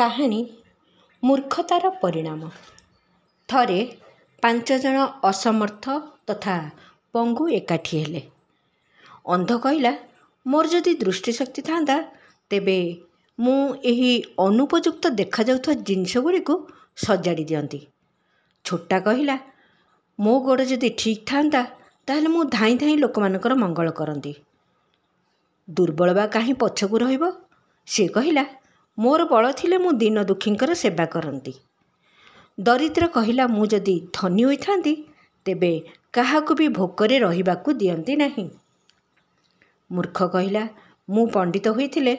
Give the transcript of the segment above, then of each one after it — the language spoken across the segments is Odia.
କାହାଣୀ ମୂର୍ଖତାର ପରିଣାମ। ଥରେ 5 ଜଣ ଅସମର୍ଥ ତଥା ପଙ୍ଗୁ ଏକାଠି ହେଲେ। ଅନ୍ଧ କହିଲା, ମୋର ଯଦି ଦୃଷ୍ଟିଶକ୍ତି ଥାନ୍ତା ତେବେ ମୁଁ ଏହି ଅନୁପଯୁକ୍ତ ଦେଖାଯାଉଥିବା ଜିନିଷ ଗୁଡ଼ିକୁ ସଜାଡ଼ି ଦିଅନ୍ତି। ଛୋଟା କହିଲା, ମୋ ଗୋଡ଼ ଯଦି ଠିକ୍ ଥାନ୍ତା ତାହେଲେ ମୁଁ ଧାଇଁ ଧାଇଁ ଲୋକମାନଙ୍କର ମଙ୍ଗଳ କରନ୍ତି। ଦୁର୍ବଳ ବା କାହିଁ ପଛକୁ ରହିବ? ସେ କହିଲା, ମୋର ବଳ ଥିଲେ ମୁଁ ଦୀନ ଦୁଃଖୀଙ୍କର ସେବା କରନ୍ତି। ଦରିଦ୍ର କହିଲା, ମୁଁ ଯଦି ଧନୀ ହୋଇଥାନ୍ତି ତେବେ କାହାକୁ ବି ଭୋକରେ ରହିବାକୁ ଦିଅନ୍ତି ନାହିଁ। ମୂର୍ଖ କହିଲା, ମୁଁ ପଣ୍ଡିତ ହୋଇଥିଲେ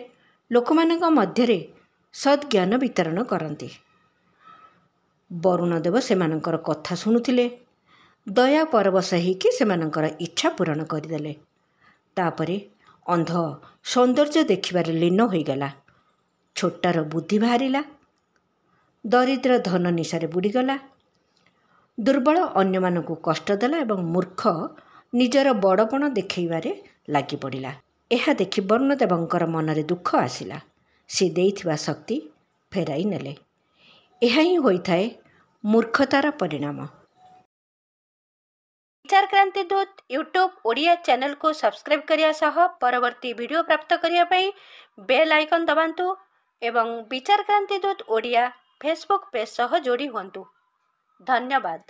ଲୋକମାନଙ୍କ ମଧ୍ୟରେ ସଦ୍ଜ୍ଞାନ ବିତରଣ କରନ୍ତି। ବରୁଣଦେବ ସେମାନଙ୍କର କଥା ଶୁଣୁଥିଲେ। ଦୟା ପରବଶ ହେଇକି ସେମାନଙ୍କର ଇଚ୍ଛା ପୂରଣ କରିଦେଲେ। ତାପରେ ଅନ୍ଧ ସୌନ୍ଦର୍ଯ୍ୟ ଦେଖିବାରେ ଲୀନ ହୋଇଗଲା। ଛୋଟାର ବୁଦ୍ଧି ବାହାରିଲା। ଦରିଦ୍ର ଧନ ନିଶାରେ ବୁଡ଼ିଗଲା। ଦୁର୍ବଳ ଅନ୍ୟମାନଙ୍କୁ କଷ୍ଟ ଦେଲା ଏବଂ ମୂର୍ଖ ନିଜର ବଡ଼ପଣ ଦେଖାଇବାରେ ଲାଗି ପଡ଼ିଲା। ଏହା ଦେଖି ବରୁଣଦେବଙ୍କର ମନରେ ଦୁଃଖ ଆସିଲା। ସେ ଦେଇଥିବା ଶକ୍ତି ଫେରାଇ ନେଲେ। ଏହା ହିଁ ହୋଇଥାଏ ମୂର୍ଖତାର ପରିଣାମ। ବିଚାର କ୍ରାନ୍ତି ଦୂତ ୟୁଟ୍ୟୁବ୍ ଓଡ଼ିଆ ଚ୍ୟାନେଲକୁ ସବସ୍କ୍ରାଇବ୍ କରିବା ସହ ପରବର୍ତ୍ତୀ ଭିଡ଼ିଓ ପ୍ରାପ୍ତ କରିବା ପାଇଁ ବେଲ୍ ଆଇକନ୍ ଦବାନ୍ତୁ ଏବଂ ବିଚାର କ୍ରାନ୍ତି ଦୂତ ଓଡ଼ିଆ ଫେସବୁକ୍ ପେଜ୍ ସହ ଯୋଡ଼ି ହୁଅନ୍ତୁ। ଧନ୍ୟବାଦ।